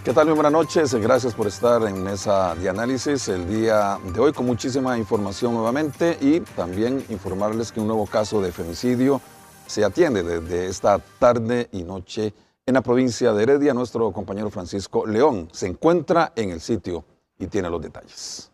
¿Qué tal? Muy buenas noches, gracias por estar en Mesa de Análisis el día de hoy con muchísima información nuevamente y también informarles que un nuevo caso de femicidio se atiende desde esta tarde y noche en la provincia de Heredia. Nuestro compañero Francisco León se encuentra en el sitio y tiene los detalles.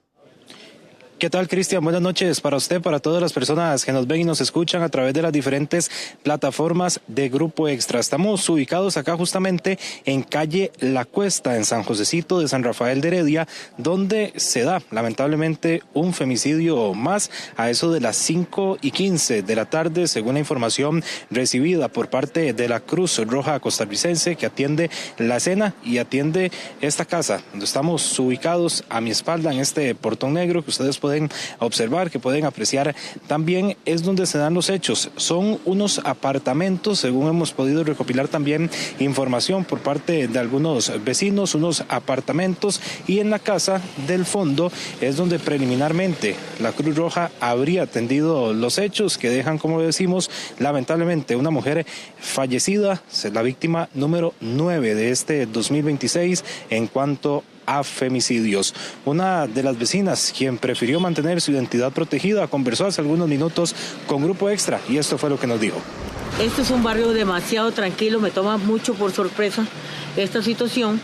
¿Qué tal, Cristian? Buenas noches para usted, para todas las personas que nos ven y nos escuchan a través de las diferentes plataformas de Grupo Extra. Estamos ubicados acá justamente en calle La Cuesta, en San Josecito de San Rafael de Heredia, donde se da lamentablemente un femicidio más a eso de las 5:15 de la tarde, según la información recibida por parte de la Cruz Roja Costarricense, que atiende la escena y atiende esta casa, donde estamos ubicados a mi espalda en este portón negro que ustedes pueden observar, que pueden apreciar también, es donde se dan los hechos. Son unos apartamentos, según hemos podido recopilar también información por parte de algunos vecinos, unos apartamentos, y en la casa del fondo es donde preliminarmente la Cruz Roja habría atendido los hechos que dejan, como decimos, lamentablemente una mujer fallecida, es la víctima número 9 de este 2026 en cuanto a femicidios. Una de las vecinas, quien prefirió mantener su identidad protegida, conversó hace algunos minutos con Grupo Extra y esto fue lo que nos dijo. Este es un barrio demasiado tranquilo, me toma mucho por sorpresa esta situación.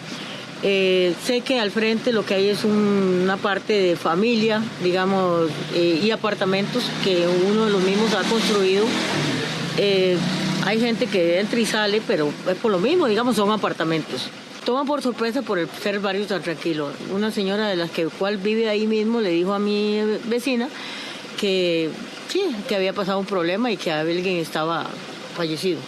Sé que al frente lo que hay es una parte de familia, digamos, y apartamentos que uno de los mismos ha construido. Hay gente que entra y sale, pero es por lo mismo, digamos, son apartamentos. Toman por sorpresa por ser el barrio tan tranquilo. Una señora de las cual vive ahí mismo le dijo a mi vecina que sí, que había pasado un problema y que alguien estaba fallecido.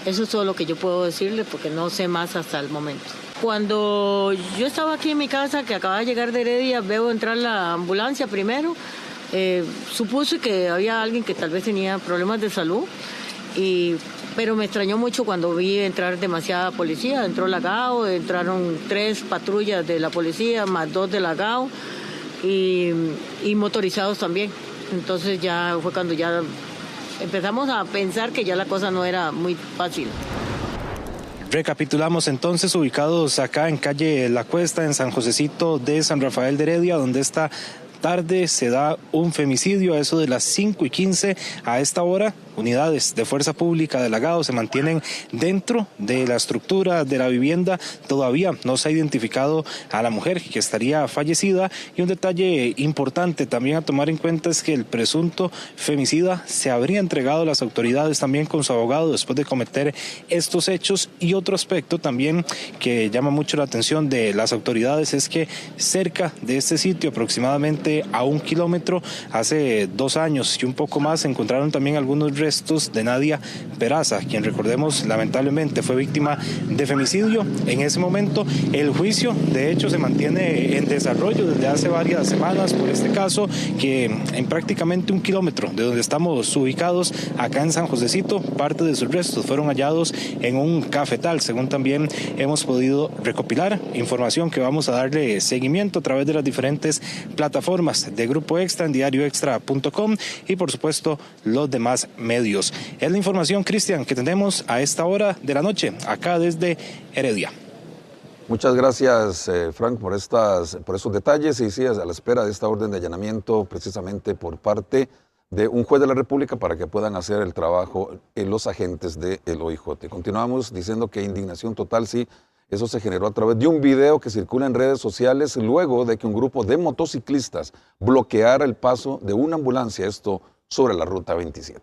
Eso es todo lo que yo puedo decirle porque no sé más hasta el momento. Cuando yo estaba aquí en mi casa, que acababa de llegar de Heredia, veo entrar la ambulancia primero. Supuse que había alguien que tal vez tenía problemas de salud, pero me extrañó mucho cuando vi entrar demasiada policía. Entró la GAO, entraron 3 patrullas de la policía, más 2 de la GAO y motorizados también. Entonces ya fue cuando ya empezamos a pensar que ya la cosa no era muy fácil. Recapitulamos entonces, ubicados acá en calle La Cuesta, en San Josecito de San Rafael de Heredia, donde esta tarde se da un femicidio a eso de las 5:15. A esta hora, unidades de fuerza pública de la GAO se mantienen dentro de la estructura de la vivienda. Todavía no se ha identificado a la mujer que estaría fallecida, y un detalle importante también a tomar en cuenta es que el presunto femicida se habría entregado a las autoridades también con su abogado después de cometer estos hechos. Y otro aspecto también que llama mucho la atención de las autoridades es que cerca de este sitio, aproximadamente a 1 kilómetro, hace 2 años y un poco más, encontraron también algunos restos de Nadia Peraza, quien, recordemos, lamentablemente fue víctima de femicidio. En ese momento el juicio de hecho se mantiene en desarrollo desde hace varias semanas por este caso, que en prácticamente 1 kilómetro de donde estamos ubicados acá en San Josecito, parte de sus restos fueron hallados en un cafetal, según también hemos podido recopilar información que vamos a darle seguimiento a través de las diferentes plataformas de Grupo Extra, en diarioextra.com y por supuesto los demás medios. Es la información, Cristian, que tenemos a esta hora de la noche acá desde Heredia. Muchas gracias, Frank, por esos detalles, y sí, a la espera de esta orden de allanamiento precisamente por parte de un juez de la República para que puedan hacer el trabajo los agentes del OIJ. Continuamos diciendo que indignación total, sí. Eso se generó a través de un video que circula en redes sociales luego de que un grupo de motociclistas bloqueara el paso de una ambulancia, esto sobre la ruta 27.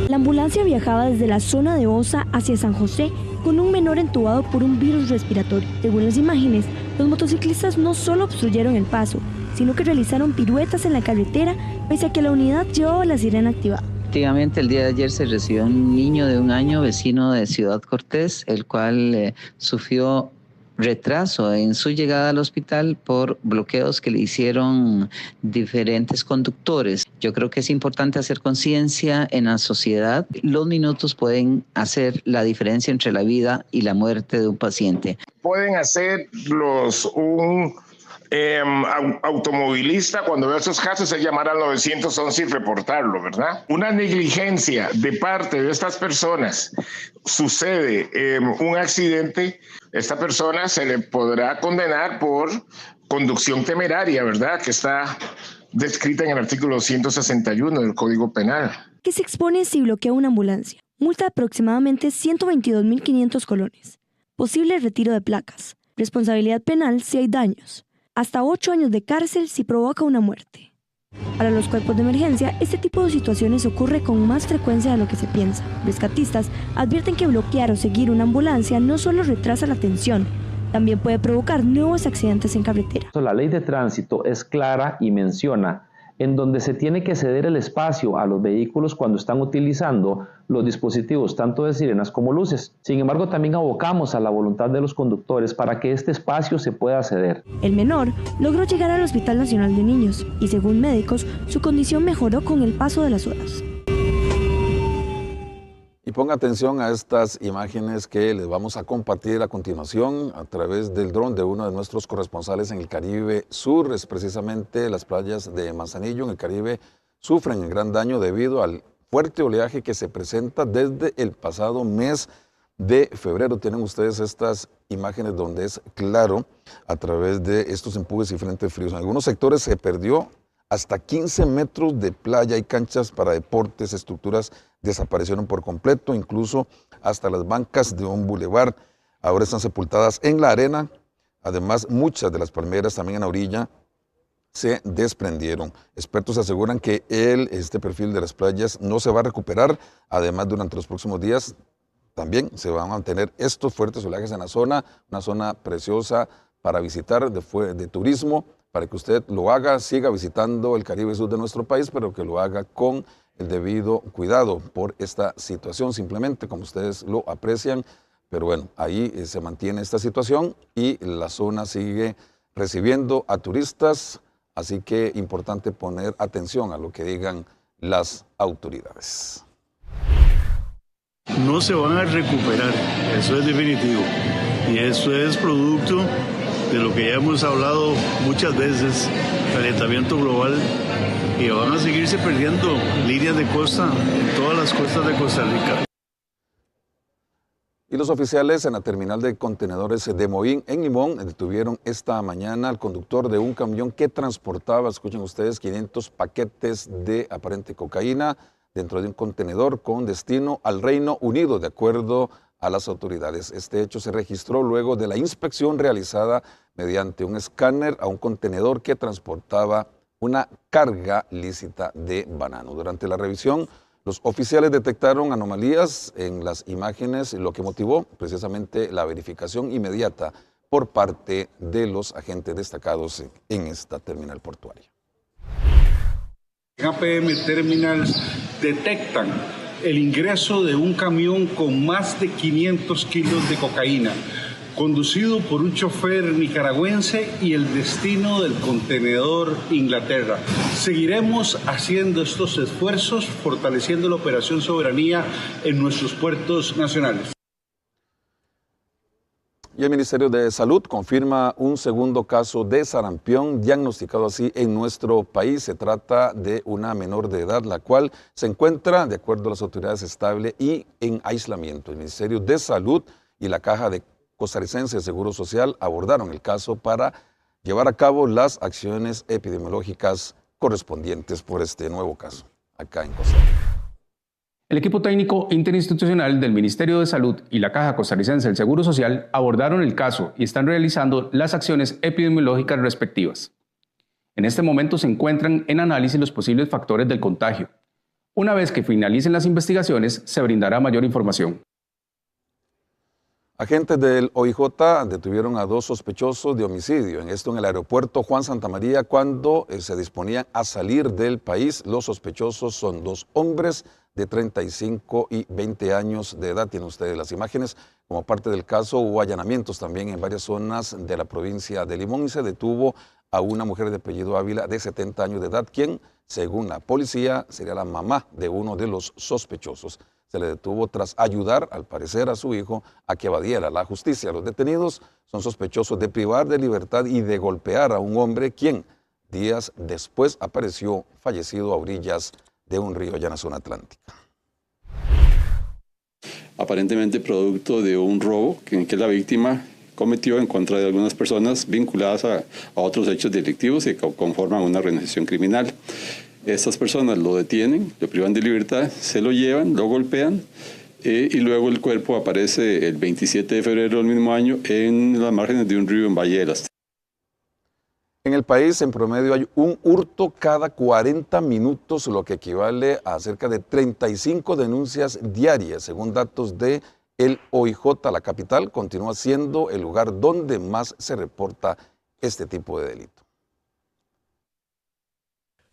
La ambulancia viajaba desde la zona de Osa hacia San José con un menor entubado por un virus respiratorio. Según las imágenes, los motociclistas no solo obstruyeron el paso, sino que realizaron piruetas en la carretera pese a que la unidad llevaba la sirena activada. Efectivamente, el día de ayer se recibió un niño de 1 año, vecino de Ciudad Cortés, el cual sufrió retraso en su llegada al hospital por bloqueos que le hicieron diferentes conductores. Yo creo que es importante hacer conciencia en la sociedad. Los minutos pueden hacer la diferencia entre la vida y la muerte de un paciente. Pueden hacerlos automovilista, cuando veo estos casos, es llamar al 911 y reportarlo, ¿verdad? Una negligencia de parte de estas personas, sucede un accidente, esta persona se le podrá condenar por conducción temeraria, ¿verdad? Que está descrita en el artículo 161 del Código Penal. Que se expone si bloquea una ambulancia. Multa de aproximadamente 122.500 colones. Posible retiro de placas. Responsabilidad penal si hay daños. Hasta 8 años de cárcel si provoca una muerte. Para los cuerpos de emergencia, este tipo de situaciones ocurre con más frecuencia de lo que se piensa. Rescatistas advierten que bloquear o seguir una ambulancia no solo retrasa la atención, también puede provocar nuevos accidentes en carretera. La ley de tránsito es clara y menciona en donde se tiene que ceder el espacio a los vehículos cuando están utilizando los dispositivos tanto de sirenas como luces. Sin embargo, también abocamos a la voluntad de los conductores para que este espacio se pueda ceder. El menor logró llegar al Hospital Nacional de Niños y, según médicos, su condición mejoró con el paso de las horas. Y ponga atención a estas imágenes que les vamos a compartir a continuación a través del dron de uno de nuestros corresponsales en el Caribe Sur. Es precisamente las playas de Manzanillo en el Caribe sufren un gran daño debido al fuerte oleaje que se presenta desde el pasado mes de febrero. Tienen ustedes estas imágenes donde es claro a través de estos empujes y frentes fríos. En algunos sectores se perdió hasta 15 metros de playa y canchas para deportes, estructuras desaparecieron por completo, incluso hasta las bancas de un bulevar ahora están sepultadas en la arena. Además, muchas de las palmeras también en la orilla se desprendieron. Expertos aseguran que este perfil de las playas no se va a recuperar. Además, durante los próximos días también se van a mantener estos fuertes oleajes en la zona, una zona preciosa para visitar de turismo, para que usted lo haga, siga visitando el Caribe Sur de nuestro país, pero que lo haga con el debido cuidado por esta situación, simplemente como ustedes lo aprecian. Pero bueno, ahí se mantiene esta situación y la zona sigue recibiendo a turistas, así que importante poner atención a lo que digan las autoridades. No se van a recuperar, eso es definitivo, y eso es producto de lo que ya hemos hablado muchas veces, calentamiento global, y van a seguirse perdiendo líneas de costa en todas las costas de Costa Rica. Y los oficiales en la terminal de contenedores de Moín, en Limón, detuvieron esta mañana al conductor de un camión que transportaba, escuchen ustedes, 500 paquetes de aparente cocaína dentro de un contenedor con destino al Reino Unido, de acuerdo a las autoridades. Este hecho se registró luego de la inspección realizada mediante un escáner a un contenedor que transportaba una carga lícita de banano. Durante la revisión, los oficiales detectaron anomalías en las imágenes, lo que motivó precisamente la verificación inmediata por parte de los agentes destacados en esta terminal portuaria. En APM Terminals detectan el ingreso de un camión con más de 500 kilos de cocaína, conducido por un chofer nicaragüense, y el destino del contenedor Inglaterra. Seguiremos haciendo estos esfuerzos, fortaleciendo la operación Soberanía en nuestros puertos nacionales. Y el Ministerio de Salud confirma un segundo caso de sarampión diagnosticado así en nuestro país. Se trata de una menor de edad, la cual se encuentra, de acuerdo a las autoridades, estable y en aislamiento. El Ministerio de Salud y la Caja de Costarricense de Seguro Social abordaron el caso para llevar a cabo las acciones epidemiológicas correspondientes por este nuevo caso acá en Costa Rica. El equipo técnico interinstitucional del Ministerio de Salud y la Caja Costarricense del Seguro Social abordaron el caso y están realizando las acciones epidemiológicas respectivas. En este momento se encuentran en análisis los posibles factores del contagio. Una vez que finalicen las investigaciones, se brindará mayor información. Agentes del OIJ detuvieron a 2 sospechosos de homicidio, en el aeropuerto Juan Santamaría, cuando se disponían a salir del país. Los sospechosos son 2 hombres de 35 y 20 años de edad. Tienen ustedes las imágenes. Como parte del caso, hubo allanamientos también en varias zonas de la provincia de Limón y se detuvo a una mujer de apellido Ávila de 70 años de edad, quien, según la policía, sería la mamá de uno de los sospechosos. se le detuvo tras ayudar, al parecer, a su hijo a que evadiera la justicia. Los detenidos son sospechosos de privar de libertad y de golpear a un hombre quien días después apareció fallecido a orillas de un río allá en la zona atlántica. Aparentemente producto de un robo que la víctima cometió en contra de algunas personas vinculadas a otros hechos delictivos que conforman una organización criminal. Estas personas lo detienen, lo privan de libertad, se lo llevan, lo golpean y luego el cuerpo aparece el 27 de febrero del mismo año en las márgenes de un río en Valle de las Tejas. En el país, en promedio, hay un hurto cada 40 minutos, lo que equivale a cerca de 35 denuncias diarias, según datos de el OIJ. La capital continúa siendo el lugar donde más se reporta este tipo de delito.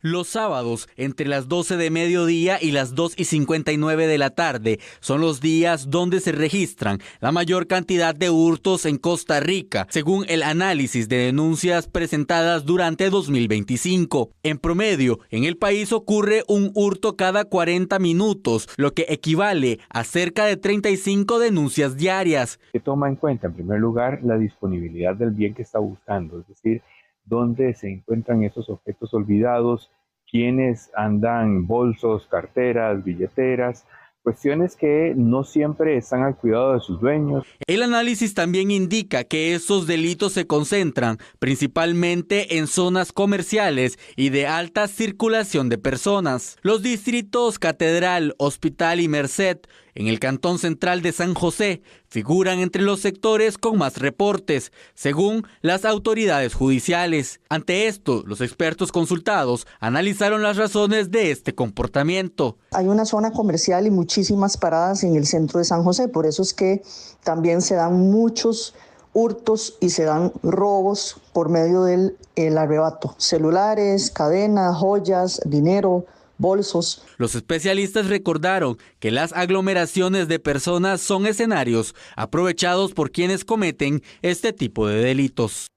Los sábados, entre las 12 de mediodía y las 2:59 de la tarde, son los días donde se registran la mayor cantidad de hurtos en Costa Rica, según el análisis de denuncias presentadas durante 2025. En promedio, en el país ocurre un hurto cada 40 minutos, lo que equivale a cerca de 35 denuncias diarias. Se toma en cuenta, en primer lugar, la disponibilidad del bien que está buscando, es decir, dónde se encuentran esos objetos olvidados, quiénes andan bolsos, carteras, billeteras, cuestiones que no siempre están al cuidado de sus dueños. El análisis también indica que estos delitos se concentran principalmente en zonas comerciales y de alta circulación de personas. Los distritos Catedral, Hospital y Merced, en el Cantón Central de San José, figuran entre los sectores con más reportes, según las autoridades judiciales. Ante esto, los expertos consultados analizaron las razones de este comportamiento. Hay una zona comercial y muchísimas paradas en el centro de San José, por eso es que también se dan muchos hurtos y se dan robos por medio del arrebato. Celulares, cadenas, joyas, dinero, bolsos. Los especialistas recordaron que las aglomeraciones de personas son escenarios aprovechados por quienes cometen este tipo de delitos.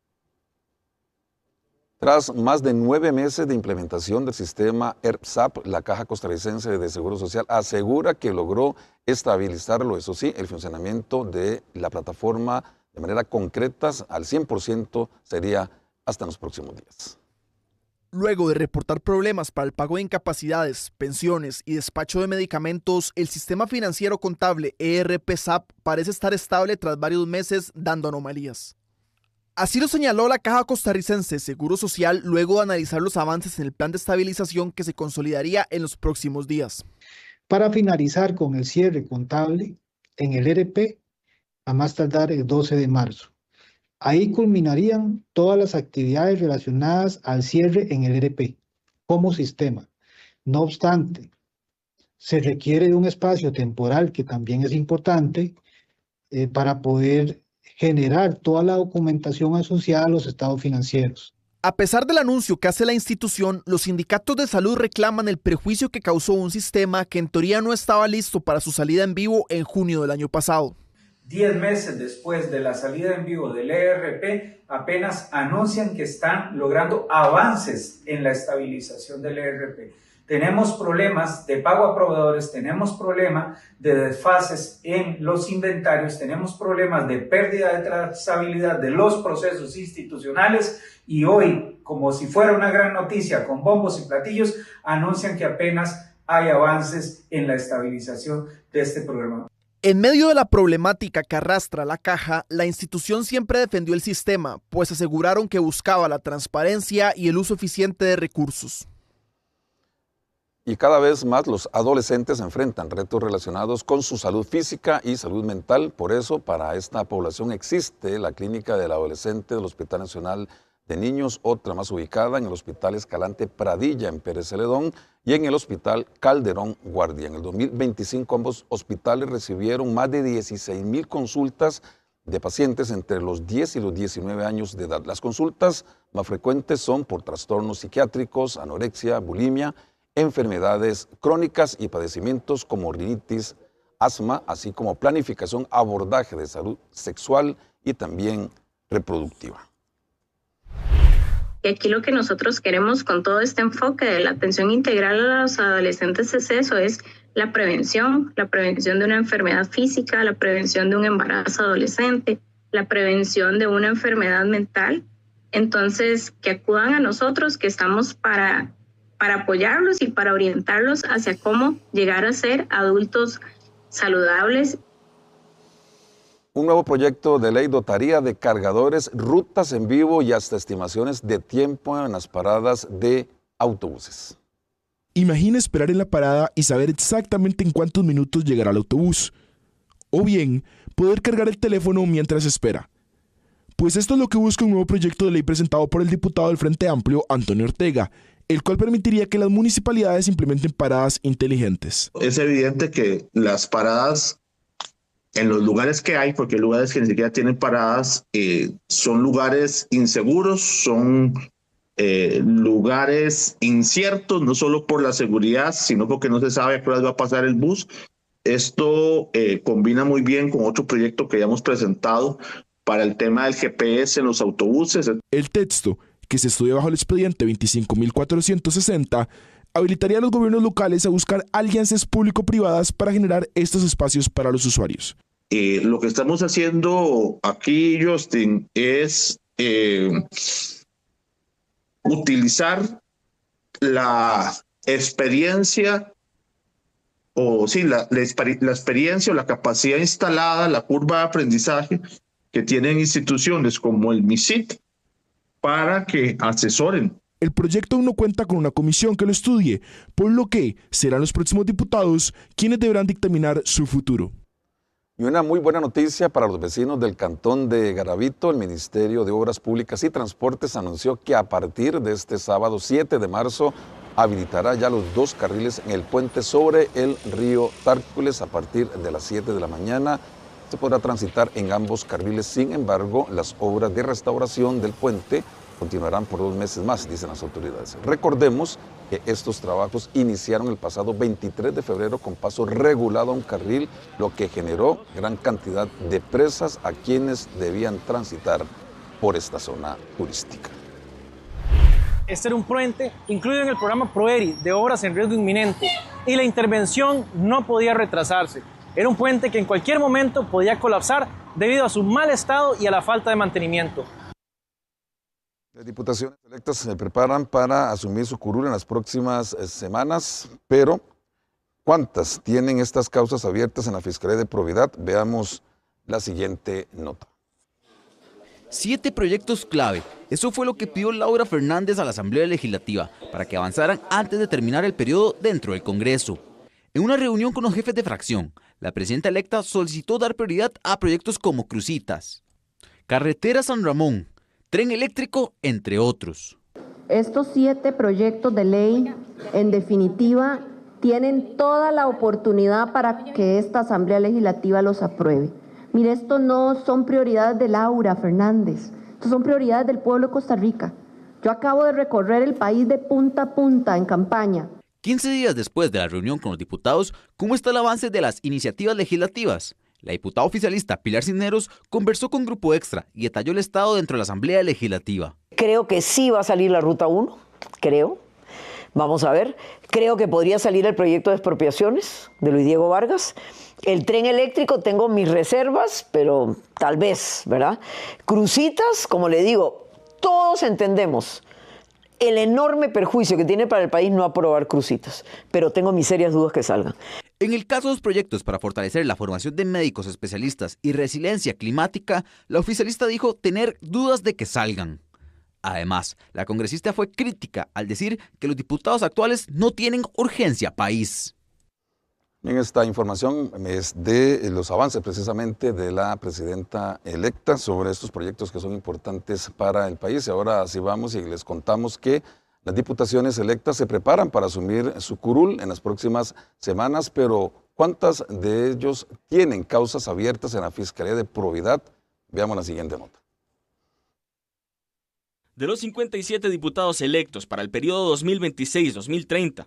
Tras más de 9 meses de implementación del sistema ERPSAP, la Caja Costarricense de Seguro Social asegura que logró estabilizarlo, eso sí, el funcionamiento de la plataforma de manera concreta al 100% sería hasta en los próximos días. Luego de reportar problemas para el pago de incapacidades, pensiones y despacho de medicamentos, el sistema financiero contable ERP-SAP parece estar estable tras varios meses dando anomalías. Así lo señaló la Caja Costarricense Seguro Social luego de analizar los avances en el plan de estabilización que se consolidaría en los próximos días. Para finalizar con el cierre contable en el ERP a más tardar el 12 de marzo. Ahí culminarían todas las actividades relacionadas al cierre en el ERP como sistema. No obstante, se requiere de un espacio temporal que también es importante para poder generar toda la documentación asociada a los estados financieros. A pesar del anuncio que hace la institución, los sindicatos de salud reclaman el perjuicio que causó un sistema que en teoría no estaba listo para su salida en vivo en junio del año pasado. 10 meses después de la salida en vivo del ERP, apenas anuncian que están logrando avances en la estabilización del ERP. Tenemos problemas de pago a proveedores, tenemos problemas de desfases en los inventarios, tenemos problemas de pérdida de trazabilidad de los procesos institucionales y hoy, como si fuera una gran noticia, con bombos y platillos, anuncian que apenas hay avances en la estabilización de este programa. En medio de la problemática que arrastra la Caja, la institución siempre defendió el sistema, pues aseguraron que buscaba la transparencia y el uso eficiente de recursos. Y cada vez más los adolescentes enfrentan retos relacionados con su salud física y salud mental. Por eso, para esta población existe la Clínica del Adolescente del Hospital Nacional de Niños, otra más ubicada en el Hospital Escalante Pradilla en Pérez Celedón y en el Hospital Calderón Guardia. En el 2025 ambos hospitales recibieron más de 16,000 consultas de pacientes entre los 10 y los 19 años de edad. Las consultas más frecuentes son por trastornos psiquiátricos, anorexia, bulimia, enfermedades crónicas y padecimientos como rinitis, asma, así como planificación, abordaje de salud sexual y también reproductiva. Y aquí lo que nosotros queremos con todo este enfoque de la atención integral a los adolescentes es eso, es la prevención de una enfermedad física, la prevención de un embarazo adolescente, la prevención de una enfermedad mental. Entonces, que acudan a nosotros, que estamos para apoyarlos y para orientarlos hacia cómo llegar a ser adultos saludables. Un nuevo proyecto de ley dotaría de cargadores, rutas en vivo y hasta estimaciones de tiempo en las paradas de autobuses. Imagina esperar en la parada y saber exactamente en cuántos minutos llegará el autobús. O bien, poder cargar el teléfono mientras espera. Pues esto es lo que busca un nuevo proyecto de ley presentado por el diputado del Frente Amplio, Antonio Ortega, el cual permitiría que las municipalidades implementen paradas inteligentes. Es evidente que las paradas en los lugares que hay, porque hay lugares que ni siquiera tienen paradas, son lugares inseguros, son lugares inciertos, no solo por la seguridad, sino porque no se sabe a qué horas va a pasar el bus. Esto combina muy bien con otro proyecto que ya hemos presentado para el tema del GPS en los autobuses. El texto, que se estudia bajo el expediente 25.460, habilitaría a los gobiernos locales a buscar alianzas público-privadas para generar estos espacios para los usuarios. Lo que estamos haciendo aquí, Justin, es utilizar la experiencia la experiencia o la capacidad instalada, la curva de aprendizaje que tienen instituciones como el MISIT para que asesoren. El proyecto aún no cuenta con una comisión que lo estudie, por lo que serán los próximos diputados quienes deberán dictaminar su futuro. Y una muy buena noticia para los vecinos del cantón de Garavito. El Ministerio de Obras Públicas y Transportes anunció que a partir de este sábado 7 de marzo habilitará ya los 2 carriles en el puente sobre el río Tárcoles a partir de las 7 de la mañana. Se podrá transitar en ambos carriles. Sin embargo, las obras de restauración del puente continuarán por 2 meses más, dicen las autoridades. Recordemos que estos trabajos iniciaron el pasado 23 de febrero con paso regulado a un carril, lo que generó gran cantidad de presas a quienes debían transitar por esta zona turística. Este era un puente incluido en el programa PROERI de obras en riesgo inminente y la intervención no podía retrasarse. Era un puente que en cualquier momento podía colapsar debido a su mal estado y a la falta de mantenimiento. Las diputaciones electas se preparan para asumir su curul en las próximas semanas, pero ¿cuántas tienen estas causas abiertas en la Fiscalía de Probidad? Veamos la siguiente nota. 7 proyectos clave. Eso fue lo que pidió Laura Fernández a la Asamblea Legislativa para que avanzaran antes de terminar el periodo dentro del Congreso. En una reunión con los jefes de fracción, la presidenta electa solicitó dar prioridad a proyectos como Cruzitas, Carretera San Ramón, Tren eléctrico, entre otros. Estos 7 proyectos de ley, en definitiva, tienen toda la oportunidad para que esta Asamblea Legislativa los apruebe. Mire, esto no son prioridades de Laura Fernández, estos son prioridades del pueblo de Costa Rica. Yo acabo de recorrer el país de punta a punta en campaña. 15 días después de la reunión con los diputados, ¿cómo está el avance de las iniciativas legislativas? La diputada oficialista Pilar Cisneros conversó con Grupo Extra y detalló el estado dentro de la Asamblea Legislativa. Creo que sí va a salir la Ruta 1, creo. Vamos a ver. Creo que podría salir el proyecto de expropiaciones de Luis Diego Vargas. El tren eléctrico tengo mis reservas, pero tal vez, ¿verdad? Cruzitas, como le digo, todos entendemos el enorme perjuicio que tiene para el país no aprobar Cruzitas, pero tengo mis serias dudas que salgan. En el caso de los proyectos para fortalecer la formación de médicos especialistas y resiliencia climática, la oficialista dijo tener dudas de que salgan. Además, la congresista fue crítica al decir que los diputados actuales no tienen urgencia país. En esta información es de los avances precisamente de la presidenta electa sobre estos proyectos que son importantes para el país. Y ahora así vamos y les contamos que las diputaciones electas se preparan para asumir su curul en las próximas semanas, pero ¿cuántas de ellos tienen causas abiertas en la Fiscalía de Probidad? Veamos la siguiente nota. De los 57 diputados electos para el periodo 2026-2030,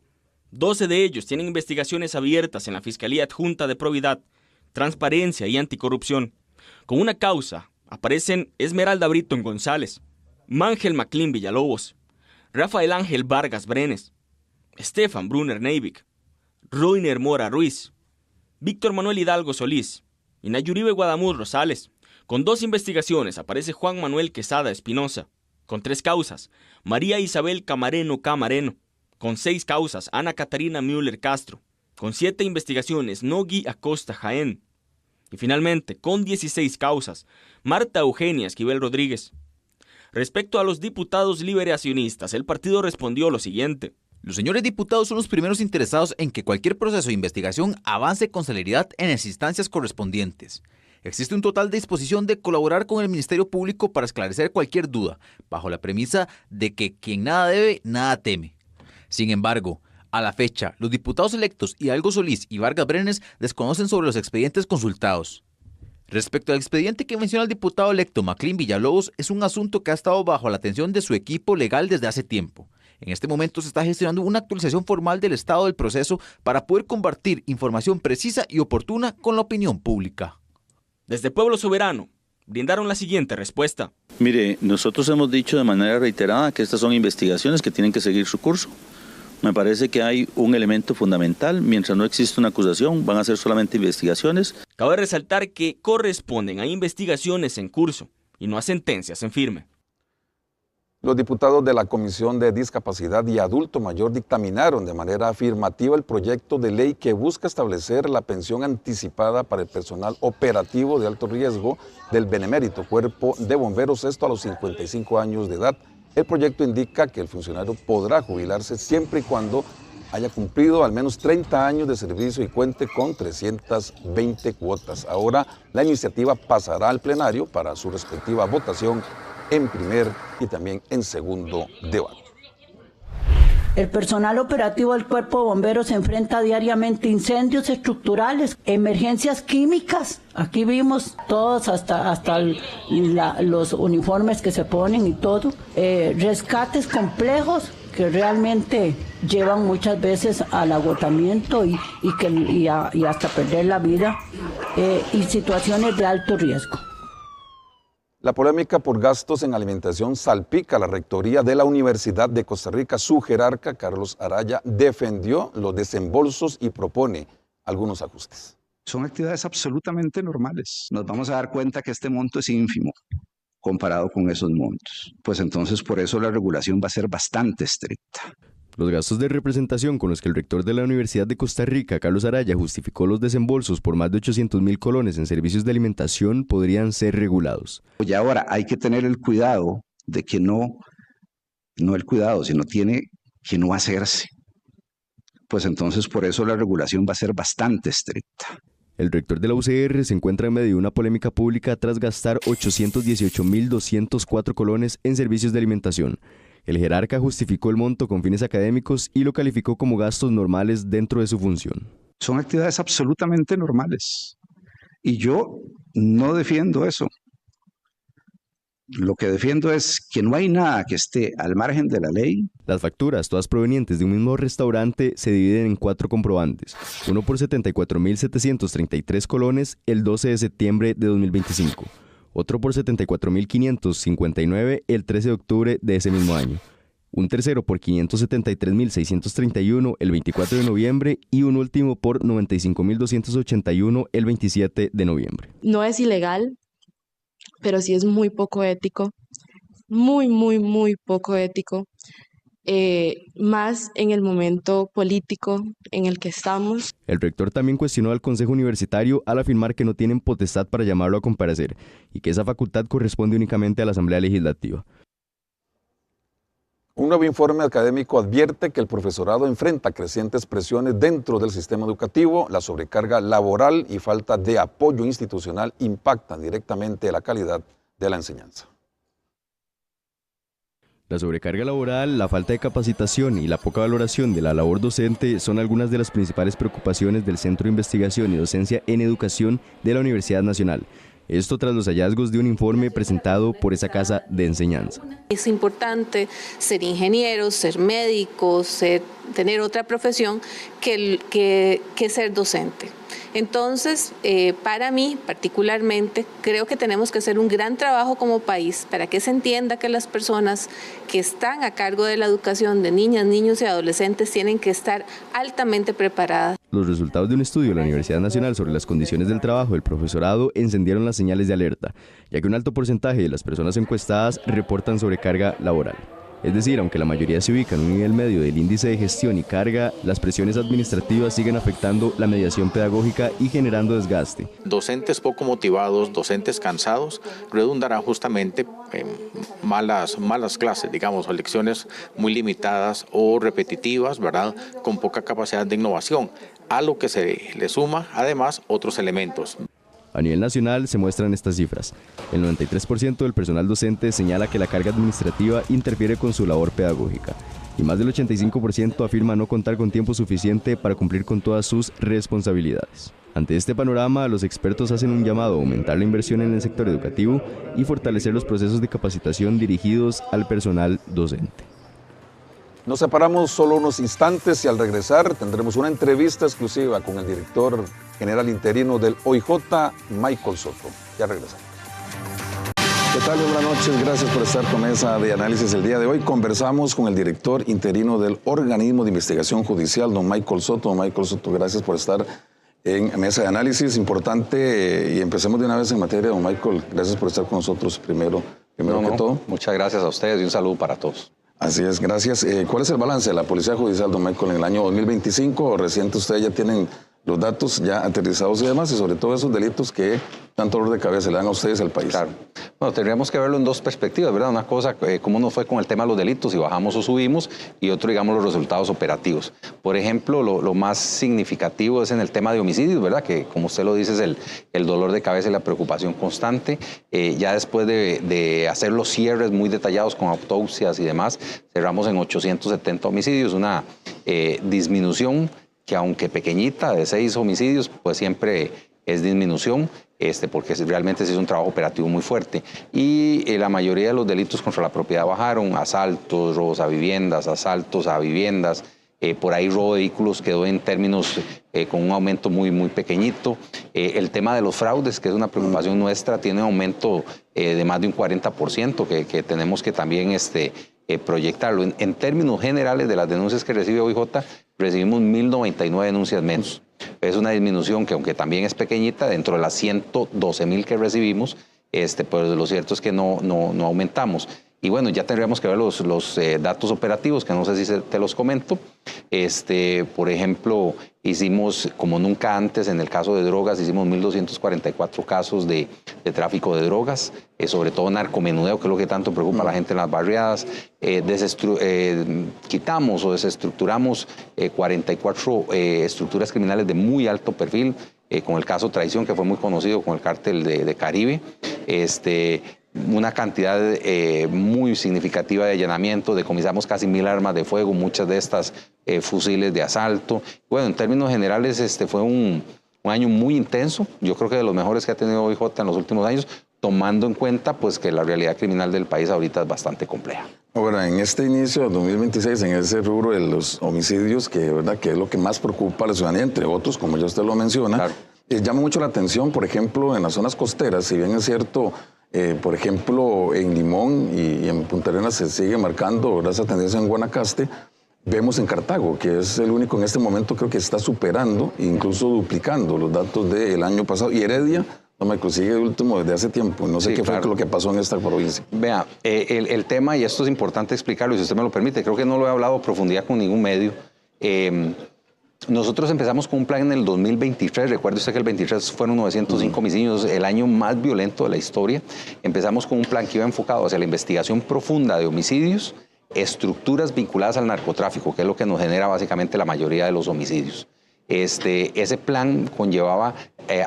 12 de ellos tienen investigaciones abiertas en la Fiscalía Adjunta de Probidad, Transparencia y Anticorrupción. Con una causa aparecen Esmeralda Britton González, Mángel Maclín Villalobos, Rafael Ángel Vargas Brenes, Stefan Brunner Neivik, Roiner Mora Ruiz, Víctor Manuel Hidalgo Solís y Nayuribe Guadamuz Rosales. Con 2 investigaciones aparece Juan Manuel Quesada Espinosa. Con 3 causas, María Isabel Camareno Camareno. Con 6 causas, Ana Catarina Müller Castro. Con 7 investigaciones, Nogui Acosta Jaén. Y finalmente, con 16 causas, Marta Eugenia Esquivel Rodríguez. Respecto a los diputados liberacionistas, el partido respondió lo siguiente. Los señores diputados son los primeros interesados en que cualquier proceso de investigación avance con celeridad en las instancias correspondientes. Existe un total disposición de colaborar con el Ministerio Público para esclarecer cualquier duda, bajo la premisa de que quien nada debe, nada teme. Sin embargo, a la fecha, los diputados electos Hidalgo Solís y Vargas Brenes desconocen sobre los expedientes consultados. Respecto al expediente que menciona el diputado electo Maclín Villalobos, es un asunto que ha estado bajo la atención de su equipo legal desde hace tiempo. En este momento se está gestionando una actualización formal del estado del proceso para poder compartir información precisa y oportuna con la opinión pública. Desde Pueblo Soberano, brindaron la siguiente respuesta. Mire, nosotros hemos dicho de manera reiterada que estas son investigaciones que tienen que seguir su curso. Me parece que hay un elemento fundamental. Mientras no existe una acusación, van a ser solamente investigaciones. Cabe resaltar que corresponden a investigaciones en curso y no a sentencias en firme. Los diputados de la Comisión de Discapacidad y Adulto Mayor dictaminaron de manera afirmativa el proyecto de ley que busca establecer la pensión anticipada para el personal operativo de alto riesgo del Benemérito Cuerpo de Bomberos, esto a los 55 años de edad. El proyecto indica que el funcionario podrá jubilarse siempre y cuando haya cumplido al menos 30 años de servicio y cuente con 320 cuotas. Ahora la iniciativa pasará al plenario para su respectiva votación en primer y también en segundo debate. El personal operativo del Cuerpo de Bomberos se enfrenta diariamente a incendios estructurales, emergencias químicas. Aquí vimos todos, hasta los uniformes que se ponen y todo. Rescates complejos que realmente llevan muchas veces al agotamiento y hasta perder la vida, y situaciones de alto riesgo. La polémica por gastos en alimentación salpica la rectoría de la Universidad de Costa Rica. Su jerarca, Carlos Araya, defendió los desembolsos y propone algunos ajustes. Son actividades absolutamente normales. Nos vamos a dar cuenta que este monto es ínfimo comparado con esos montos. Pues entonces por eso la regulación va a ser bastante estricta. Los gastos de representación con los que el rector de la Universidad de Costa Rica, Carlos Araya, justificó los desembolsos por más de 800.000 colones en servicios de alimentación podrían ser regulados. Y ahora hay que tener el cuidado de que no el cuidado, sino tiene que no hacerse. Pues entonces por eso la regulación va a ser bastante estricta. El rector de la UCR se encuentra en medio de una polémica pública tras gastar 818.204 colones en servicios de alimentación. El jerarca justificó el monto con fines académicos y lo calificó como gastos normales dentro de su función. Son actividades absolutamente normales y yo no defiendo eso. Lo que defiendo es que no hay nada que esté al margen de la ley. Las facturas, todas provenientes de un mismo restaurante, se dividen en 4 comprobantes. Uno por 74.733 colones el 12 de septiembre de 2025. Otro por 74.559 el 13 de octubre de ese mismo año, un tercero por 573.631 el 24 de noviembre y un último por 95.281 el 27 de noviembre. No es ilegal, pero sí es muy poco ético, muy poco ético, más en el momento político en el que estamos. El rector también cuestionó al Consejo Universitario al afirmar que no tienen potestad para llamarlo a comparecer y que esa facultad corresponde únicamente a la Asamblea Legislativa. Un nuevo informe académico advierte que el profesorado enfrenta crecientes presiones dentro del sistema educativo. La sobrecarga laboral y falta de apoyo institucional impactan directamente la calidad de la enseñanza. La sobrecarga laboral, la falta de capacitación y la poca valoración de la labor docente son algunas de las principales preocupaciones del Centro de Investigación y Docencia en Educación de la Universidad Nacional. Esto tras los hallazgos de un informe presentado por esa casa de enseñanza. Es importante ser ingeniero, ser médico, tener otra profesión que ser docente. Entonces, para mí particularmente, creo que tenemos que hacer un gran trabajo como país para que se entienda que las personas que están a cargo de la educación de niñas, niños y adolescentes tienen que estar altamente preparadas. Los resultados de un estudio de la Universidad Nacional sobre las condiciones del trabajo del profesorado encendieron las señales de alerta, ya que un alto porcentaje de las personas encuestadas reportan sobrecarga laboral. Es decir, aunque la mayoría se ubica en un nivel medio del índice de gestión y carga, las presiones administrativas siguen afectando la mediación pedagógica y generando desgaste. Docentes poco motivados, docentes cansados, redundarán justamente en malas clases, digamos, o lecciones muy limitadas o repetitivas, ¿verdad?, con poca capacidad de innovación, a lo que se le suma además otros elementos. A nivel nacional se muestran estas cifras. El 93% del personal docente señala que la carga administrativa interfiere con su labor pedagógica y más del 85% afirma no contar con tiempo suficiente para cumplir con todas sus responsabilidades. Ante este panorama, los expertos hacen un llamado a aumentar la inversión en el sector educativo y fortalecer los procesos de capacitación dirigidos al personal docente. Nos separamos solo unos instantes y al regresar tendremos una entrevista exclusiva con el director general interino del OIJ, Michael Soto. Ya regresamos. ¿Qué tal? Buenas noches, gracias por estar con Mesa de Análisis el día de hoy. Conversamos con el director interino del Organismo de Investigación Judicial, don Michael Soto. Don Michael Soto, gracias por estar en Mesa de Análisis. Importante, y empecemos de una vez en materia, don Michael. Gracias por estar con nosotros primero que todo. Muchas gracias a ustedes y un saludo para todos. Así es, gracias. ¿Cuál es el balance de la Policía Judicial, don Michael, en el año 2025? Reciente ustedes ya tienen los datos ya aterrizados y demás, y sobre todo esos delitos que tanto dolor de cabeza le dan a ustedes al país. Claro. Bueno, tendríamos que verlo en dos perspectivas, ¿verdad? Una cosa, cómo nos fue con el tema de los delitos, si bajamos o subimos, y otro, digamos, los resultados operativos. Por ejemplo, lo más significativo es en el tema de homicidios, ¿verdad? Que, como usted lo dice, es el dolor de cabeza y la preocupación constante. Ya después de hacer los cierres muy detallados con autopsias y demás, cerramos en 870 homicidios, una disminución que, aunque pequeñita, de 6 homicidios, pues siempre es disminución, porque realmente se hizo un trabajo operativo muy fuerte. Y la mayoría de los delitos contra la propiedad bajaron: asaltos, robos a viviendas, asaltos a viviendas, por ahí robo de vehículos quedó en términos con un aumento muy, muy pequeñito. El tema de los fraudes, que es una preocupación nuestra, tiene un aumento de más de un 40%, que tenemos que también proyectarlo. En términos generales de las denuncias que recibe OIJ, recibimos 1.099 denuncias menos. Es una disminución que, aunque también es pequeñita, dentro de las 112.000 que recibimos, pues lo cierto es que no aumentamos. Y bueno, ya tendríamos que ver los datos operativos, que no sé si te los comento. Por ejemplo, hicimos, como nunca antes, en el caso de drogas, hicimos 1.244 casos de tráfico de drogas, sobre todo narcomenudeo, que es lo que tanto preocupa a la gente en las barriadas. Quitamos o desestructuramos 44 estructuras criminales de muy alto perfil, con el caso Traición, que fue muy conocido, con el cártel de Caribe. Una cantidad muy significativa de allanamiento, decomisamos casi 1.000 armas de fuego, muchas de estas fusiles de asalto. Bueno, en términos generales fue un año muy intenso, yo creo que de los mejores que ha tenido OIJ en los últimos años, tomando en cuenta pues que la realidad criminal del país ahorita es bastante compleja. Ahora, en este inicio de 2026, en ese rubro de los homicidios, que es lo que más preocupa a la ciudadanía, entre otros, como ya usted lo menciona, claro, llama mucho la atención, por ejemplo, en las zonas costeras, si bien es cierto, por ejemplo, en Limón y en Punta Arenas se sigue marcando esa tendencia en Guanacaste. Vemos en Cartago, que es el único en este momento, creo que está superando, incluso duplicando los datos del año pasado. Y Heredia, no me consigue el último desde hace tiempo. No sé qué fue lo que pasó en esta provincia. Vea, el tema, y esto es importante explicarlo, y si usted me lo permite, creo que no lo he hablado a profundidad con ningún medio. Nosotros empezamos con un plan en el 2023, recuerde usted que el 23 fueron 905 homicidios, el año más violento de la historia. Empezamos con un plan que iba enfocado hacia la investigación profunda de homicidios, estructuras vinculadas al narcotráfico, que es lo que nos genera básicamente la mayoría de los homicidios. Ese plan conllevaba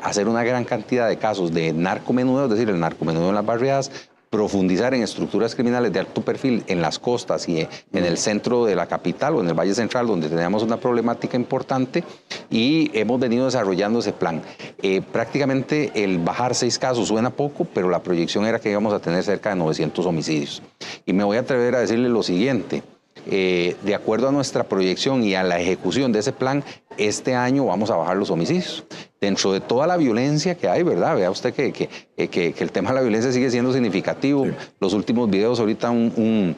hacer una gran cantidad de casos de narcomenudeo, es decir, el narcomenudeo en las barriadas, profundizar en estructuras criminales de alto perfil en las costas y en el centro de la capital o en el Valle Central, donde teníamos una problemática importante, y hemos venido desarrollando ese plan. Prácticamente el bajar 6 casos suena poco, pero la proyección era que íbamos a tener cerca de 900 homicidios. Y me voy a atrever a decirle lo siguiente: de acuerdo a nuestra proyección y a la ejecución de ese plan, este año vamos a bajar los homicidios. dentro de toda la violencia que hay, ¿verdad? Vea usted que el tema de la violencia sigue siendo significativo. Sí. Los últimos videos, ahorita un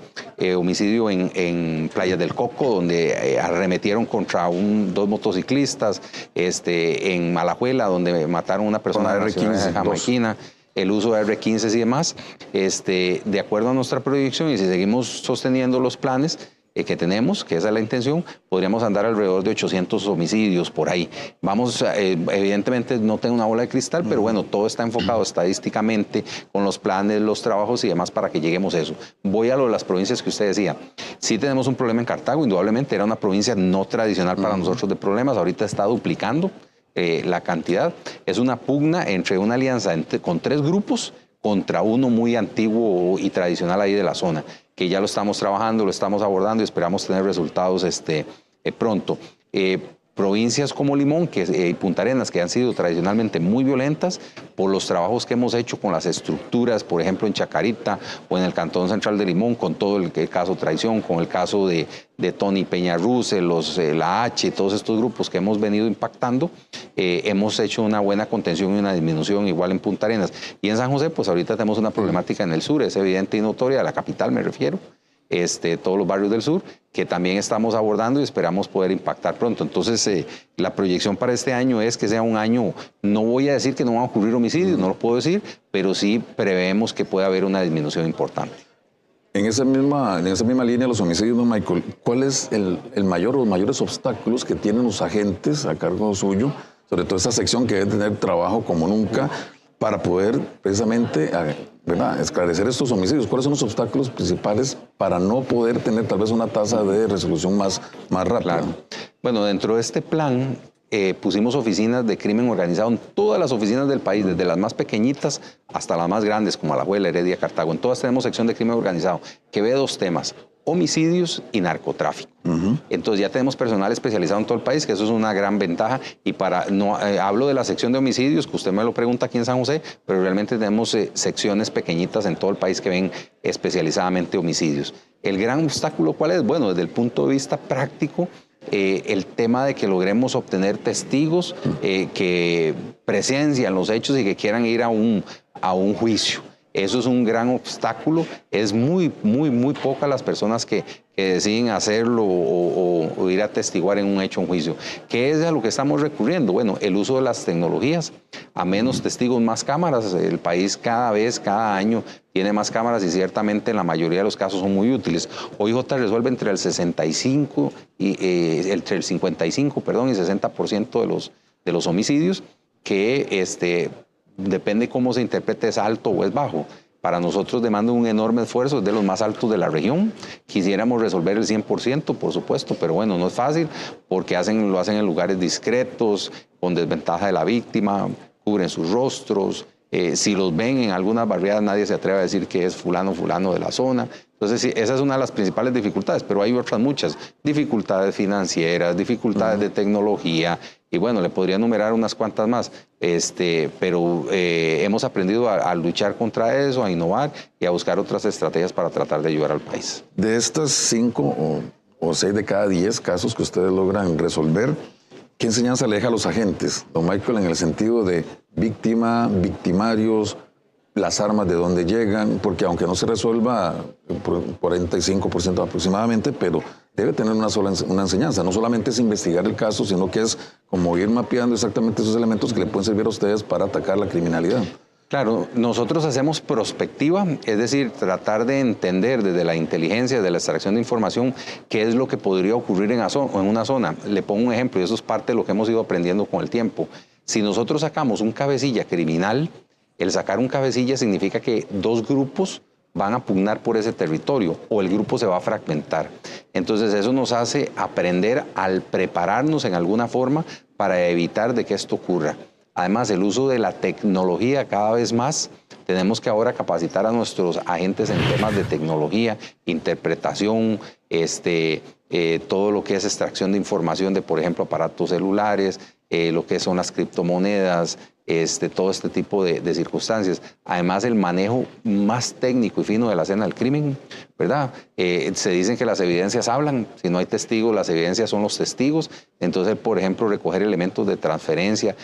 homicidio en Playas del Coco, donde arremetieron contra dos motociclistas, en Malajuela, donde mataron a una persona de R15 jamaiquina. El uso de R15 y demás, de acuerdo a nuestra proyección, y si seguimos sosteniendo los planes que tenemos, que esa es la intención, podríamos andar alrededor de 800 homicidios por ahí. Vamos, evidentemente no tengo una bola de cristal, pero bueno, todo está enfocado estadísticamente con los planes, los trabajos y demás para que lleguemos a eso. Voy a lo de las provincias que usted decía. Sí tenemos un problema en Cartago, indudablemente era una provincia no tradicional para nosotros de problemas, ahorita está duplicando la cantidad. Es una pugna entre una alianza con 3 grupos contra uno muy antiguo y tradicional ahí de la zona, que ya lo estamos trabajando, lo estamos abordando y esperamos tener resultados pronto. Provincias como Limón y Punta Arenas, que han sido tradicionalmente muy violentas por los trabajos que hemos hecho con las estructuras, por ejemplo en Chacarita o en el Cantón Central de Limón, con todo el caso Traición, con el caso de Tony Peñarruse, la H, todos estos grupos que hemos venido impactando, hemos hecho una buena contención y una disminución igual en Punta Arenas. Y en San José, pues ahorita tenemos una problemática en el sur, es evidente y notoria, a la capital me refiero, todos los barrios del sur, que también estamos abordando y esperamos poder impactar pronto. Entonces, la proyección para este año es que sea un año, no voy a decir que no van a ocurrir homicidios, no lo puedo decir, pero sí prevemos que puede haber una disminución importante. En esa misma línea de los homicidios, don Michael, ¿cuál es el mayor o los mayores obstáculos que tienen los agentes a cargo suyo, sobre todo esa sección que debe tener trabajo como nunca, para poder precisamente esclarecer estos homicidios? ¿Cuáles son los obstáculos principales para no poder tener tal vez una tasa de resolución más rápida? Claro. Bueno, dentro de este plan pusimos oficinas de crimen organizado en todas las oficinas del país, desde las más pequeñitas hasta las más grandes, como Alajuela, Heredia, Cartago. En todas tenemos sección de crimen organizado, que ve 2 temas: homicidios y narcotráfico. Entonces ya tenemos personal especializado en todo el país, que eso es una gran ventaja. Y hablo de la sección de homicidios, que usted me lo pregunta aquí en San José, pero realmente tenemos secciones pequeñitas en todo el país que ven especializadamente homicidios. El gran obstáculo, ¿cuál es? Bueno, desde el punto de vista práctico, el tema de que logremos obtener testigos que presencian los hechos y que quieran ir a un juicio. Eso es un gran obstáculo. Es muy pocas las personas que deciden hacerlo o ir a testiguar en un hecho, un juicio. ¿Qué es a lo que estamos recurriendo? Bueno, el uso de las tecnologías. A menos testigos, más cámaras. El país cada año tiene más cámaras y ciertamente en la mayoría de los casos son muy útiles. OIJ resuelve entre el 55 y el 60% de los homicidios, que depende cómo se interprete, es alto o es bajo. Para nosotros demanda un enorme esfuerzo, es de los más altos de la región. Quisiéramos resolver el 100%, por supuesto, pero bueno, no es fácil porque lo hacen en lugares discretos, con desventaja de la víctima, cubren sus rostros. Si los ven en algunas barriadas, nadie se atreve a decir que es fulano de la zona. Entonces, sí, esa es una de las principales dificultades, pero hay otras muchas. Dificultades financieras, dificultades de tecnología, y bueno, le podría enumerar unas cuantas más. Pero hemos aprendido a luchar contra eso, a innovar y a buscar otras estrategias para tratar de ayudar al país. De estas 5 o 6 de cada 10 casos que ustedes logran resolver, ¿qué enseñanza le deja a los agentes, don Michael, en el sentido de víctima, victimarios, las armas de dónde llegan? Porque aunque no se resuelva por 45% aproximadamente, pero debe tener una enseñanza. No solamente es investigar el caso, sino que es como ir mapeando exactamente esos elementos que le pueden servir a ustedes para atacar la criminalidad. Claro, nosotros hacemos prospectiva, es decir, tratar de entender desde la inteligencia, de la extracción de información, qué es lo que podría ocurrir en una zona. Le pongo un ejemplo, y eso es parte de lo que hemos ido aprendiendo con el tiempo. Si nosotros sacamos un cabecilla criminal, el sacar un cabecilla significa que 2 grupos van a pugnar por ese territorio o el grupo se va a fragmentar. Entonces eso nos hace aprender al prepararnos en alguna forma para evitar de que esto ocurra. Además, el uso de la tecnología cada vez más, tenemos que ahora capacitar a nuestros agentes en temas de tecnología, interpretación, todo lo que es extracción de información de, por ejemplo, aparatos celulares, lo que son las criptomonedas, todo este tipo de circunstancias. Además, el manejo más técnico y fino de la escena del crimen, ¿verdad? Se dicen que las evidencias hablan, si no hay testigos, las evidencias son los testigos. Entonces, por ejemplo, recoger elementos de transferencia,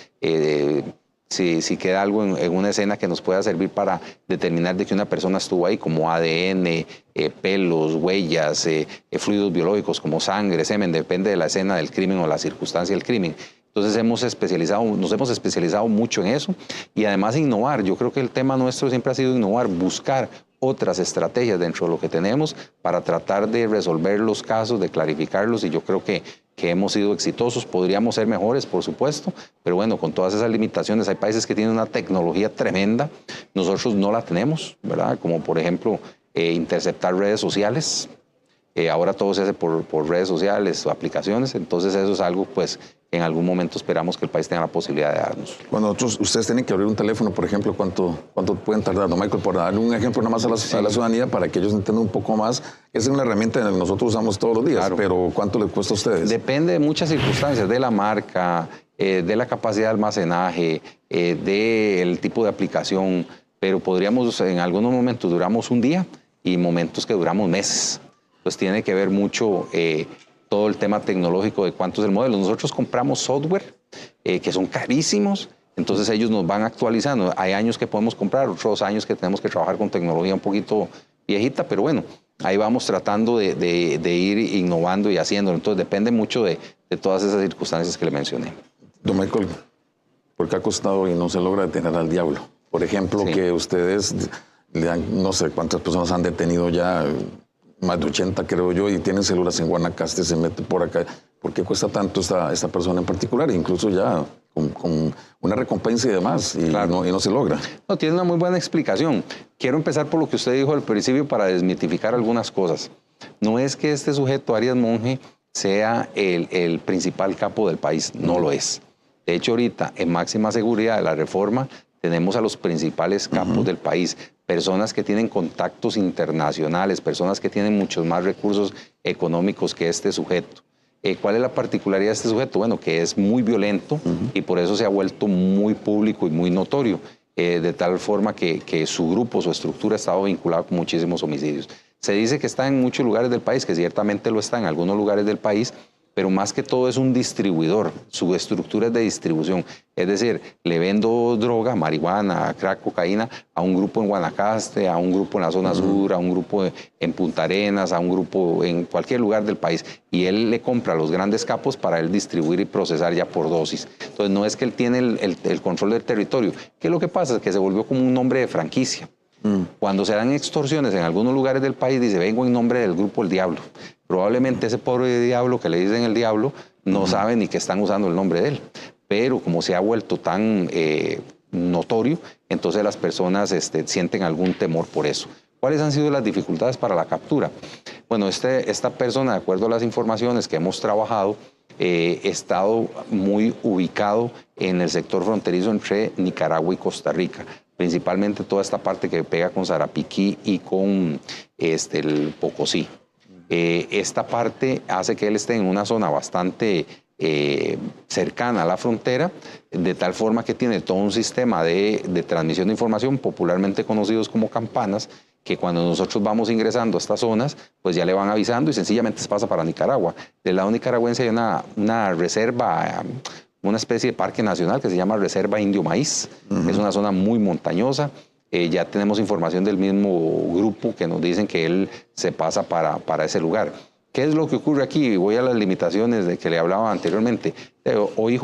si queda algo en una escena que nos pueda servir para determinar de que una persona estuvo ahí, como ADN, pelos, huellas, fluidos biológicos como sangre, semen, depende de la escena del crimen o la circunstancia del crimen. Entonces nos hemos especializado mucho en eso y además innovar. Yo creo que el tema nuestro siempre ha sido innovar, buscar otras estrategias dentro de lo que tenemos para tratar de resolver los casos, de clarificarlos, y yo creo que hemos sido exitosos. Podríamos ser mejores, por supuesto, pero bueno, con todas esas limitaciones, hay países que tienen una tecnología tremenda, nosotros no la tenemos, ¿verdad? Como por ejemplo interceptar redes sociales. Ahora todo se hace por redes sociales o aplicaciones, entonces eso es algo pues en algún momento esperamos que el país tenga la posibilidad de darnos. Cuando ustedes tienen que abrir un teléfono, por ejemplo, ¿cuánto pueden tardar? ¿No, Michael? Por darle un ejemplo nada más a la ciudadanía para que ellos entiendan un poco más. Es una herramienta que nosotros usamos todos los días, claro. Pero ¿cuánto les cuesta a ustedes? Depende de muchas circunstancias, de la marca, de la capacidad de almacenaje, del tipo de aplicación, pero podríamos, en algunos momentos duramos un día y momentos que duramos meses. Pues tiene que ver mucho todo el tema tecnológico de cuánto es el modelo. Nosotros compramos software que son carísimos, entonces ellos nos van actualizando. Hay años que podemos comprar, otros años que tenemos que trabajar con tecnología un poquito viejita, pero bueno, ahí vamos tratando de ir innovando y haciéndolo. Entonces depende mucho de todas esas circunstancias que le mencioné. Don Michael, ¿por qué ha costado y no se logra detener al diablo? Por ejemplo, sí. Que ustedes le han, no sé cuántas personas han detenido ya, más de 80 creo yo, y tienen células en Guanacaste, se mete por acá. ¿Por qué cuesta tanto esta persona en particular? Incluso ya con una recompensa y demás, y, claro. y no se logra. No, tiene una muy buena explicación. Quiero empezar por lo que usted dijo al principio para desmitificar algunas cosas. No es que este sujeto, Arias Monge, sea el principal capo del país, no lo es. De hecho, ahorita, en máxima seguridad de la reforma, tenemos a los principales capos del país, personas que tienen contactos internacionales, personas que tienen muchos más recursos económicos que este sujeto. ¿Cuál es la particularidad de este sujeto? Bueno, que es muy violento y por eso se ha vuelto muy público y muy notorio, de tal forma que su grupo, su estructura ha estado vinculada con muchísimos homicidios. Se dice que está en muchos lugares del país, que ciertamente lo está en algunos lugares del país, pero más que todo es un distribuidor, su estructura es de distribución. Es decir, le vendo droga, marihuana, crack, cocaína a un grupo en Guanacaste, a un grupo en la zona sur, a un grupo en Punta Arenas, a un grupo en cualquier lugar del país. Y él le compra a los grandes capos para él distribuir y procesar ya por dosis. Entonces no es que él tiene el control del territorio. ¿Qué es lo que pasa? Es que se volvió como un nombre de franquicia. Cuando se dan extorsiones en algunos lugares del país, dice, vengo en nombre del grupo El Diablo. Probablemente ese pobre diablo que le dicen El Diablo no sabe ni que están usando el nombre de él. Pero como se ha vuelto tan notorio, entonces las personas sienten algún temor por eso. ¿Cuáles han sido las dificultades para la captura? Bueno, esta persona, de acuerdo a las informaciones que hemos trabajado, ha estado muy ubicado en el sector fronterizo entre Nicaragua y Costa Rica. Principalmente toda esta parte que pega con Sarapiquí y con el Pocosí. Esta parte hace que él esté en una zona bastante cercana a la frontera, de tal forma que tiene todo un sistema de transmisión de información, popularmente conocidos como campanas, que cuando nosotros vamos ingresando a estas zonas, pues ya le van avisando y sencillamente se pasa para Nicaragua. Del lado nicaragüense hay una reserva, una especie de parque nacional que se llama Reserva Indio Maíz. Es una zona muy montañosa. Ya tenemos información del mismo grupo que nos dicen que él se pasa para ese lugar. ¿Qué es lo que ocurre aquí? Voy a las limitaciones de que le hablaba anteriormente. OIJ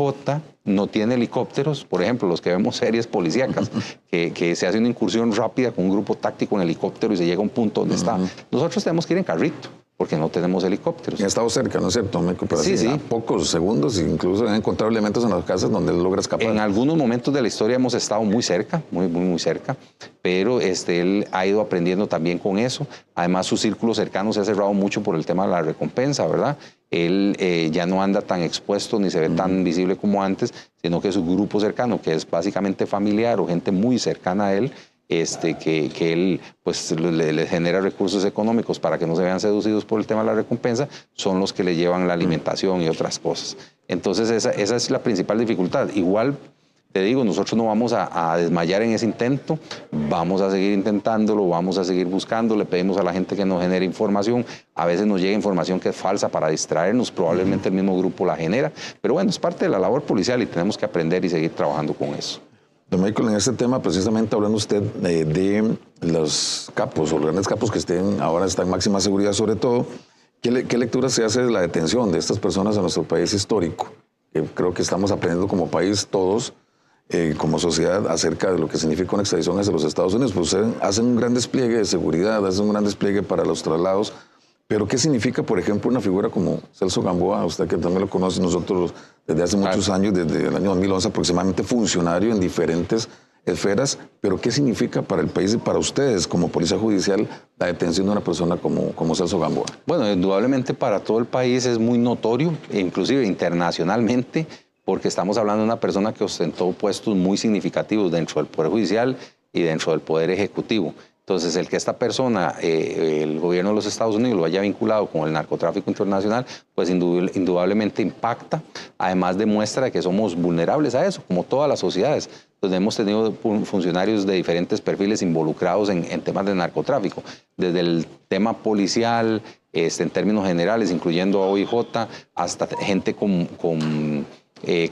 no tiene helicópteros, por ejemplo, los que vemos series policíacas, que se hace una incursión rápida con un grupo táctico en helicóptero y se llega a un punto donde está. Nosotros tenemos que ir en carrito, porque no tenemos helicópteros. Y ha estado cerca, ¿no es cierto? Sí. A pocos segundos, incluso han encontrado elementos en las casas donde él logra escapar. En algunos momentos de la historia hemos estado muy cerca, muy cerca, pero él ha ido aprendiendo también con eso. Además, su círculo cercano se ha cerrado mucho por el tema de la recompensa, ¿verdad? Él ya no anda tan expuesto ni se ve tan visible como antes, sino que su grupo cercano, que es básicamente familiar o gente muy cercana a él, que él pues le genera recursos económicos para que no se vean seducidos por el tema de la recompensa, son los que le llevan la alimentación y otras cosas. Entonces esa es la principal dificultad. Igual te digo, nosotros no vamos a desmayar en ese intento, vamos a seguir intentándolo, vamos a seguir buscando, le pedimos a la gente que nos genere información, a veces nos llega información que es falsa para distraernos, probablemente el mismo grupo la genera, pero bueno, es parte de la labor policial y tenemos que aprender y seguir trabajando con eso. Don Michael, en este tema, precisamente hablando usted de los capos o los grandes capos que ahora están en máxima seguridad sobre todo, ¿qué lectura se hace de la detención de estas personas en nuestro país histórico? Creo que estamos aprendiendo como país todos, como sociedad, acerca de lo que significa una extradición hacia los Estados Unidos. Pues ustedes hacen un gran despliegue de seguridad, hacen un gran despliegue para los traslados, pero ¿qué significa, por ejemplo, una figura como Celso Gamboa? Usted que también lo conoce, nosotros desde hace muchos años, desde el año 2011 aproximadamente, funcionario en diferentes esferas, pero ¿qué significa para el país y para ustedes como Policía Judicial la detención de una persona como Celso Gamboa? Bueno, indudablemente para todo el país es muy notorio, inclusive internacionalmente, porque estamos hablando de una persona que ostentó puestos muy significativos dentro del Poder Judicial y dentro del Poder Ejecutivo. Entonces, el que esta persona, el gobierno de los Estados Unidos, lo haya vinculado con el narcotráfico internacional, pues indudablemente impacta. Además, demuestra que somos vulnerables a eso, como todas las sociedades, donde hemos tenido funcionarios de diferentes perfiles involucrados en temas de narcotráfico, desde el tema policial, en términos generales, incluyendo a OIJ, hasta gente con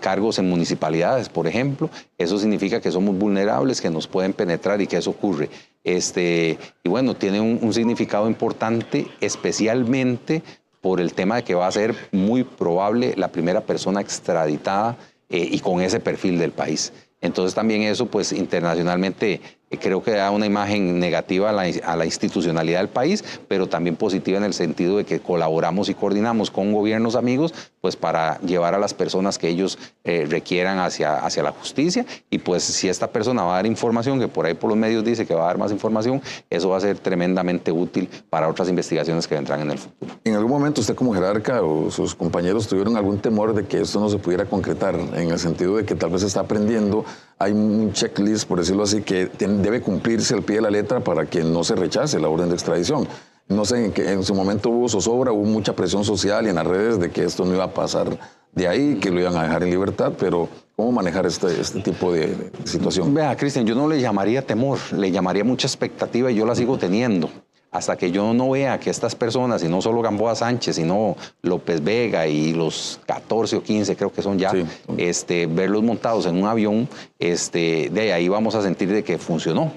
cargos en municipalidades, por ejemplo. Eso significa que somos vulnerables, que nos pueden penetrar y que eso ocurre. Y bueno, tiene un significado importante, especialmente por el tema de que va a ser muy probable la primera persona extraditada y con ese perfil del país. Entonces también eso, pues internacionalmente, creo que da una imagen negativa a la institucionalidad del país, pero también positiva en el sentido de que colaboramos y coordinamos con gobiernos amigos, pues para llevar a las personas que ellos requieran hacia la justicia. Y pues si esta persona va a dar información, que por ahí por los medios dice que va a dar más información, eso va a ser tremendamente útil para otras investigaciones que vendrán en el futuro. ¿En algún momento usted como jerarca o sus compañeros tuvieron algún temor de que esto no se pudiera concretar, en el sentido de que tal vez se está aprendiendo, hay un checklist, por decirlo así, que debe cumplirse al pie de la letra para que no se rechace la orden de extradición? No sé, en su momento hubo zozobra, hubo mucha presión social y en las redes de que esto no iba a pasar de ahí, que lo iban a dejar en libertad, pero ¿cómo manejar este tipo de situación? Vea, Cristian, yo no le llamaría temor, le llamaría mucha expectativa y yo la sigo teniendo. Hasta que yo no vea que estas personas, y no solo Gamboa Sánchez, sino López Vega y los 14 o 15 creo que son ya, sí, verlos montados en un avión, de ahí vamos a sentir de que funcionó.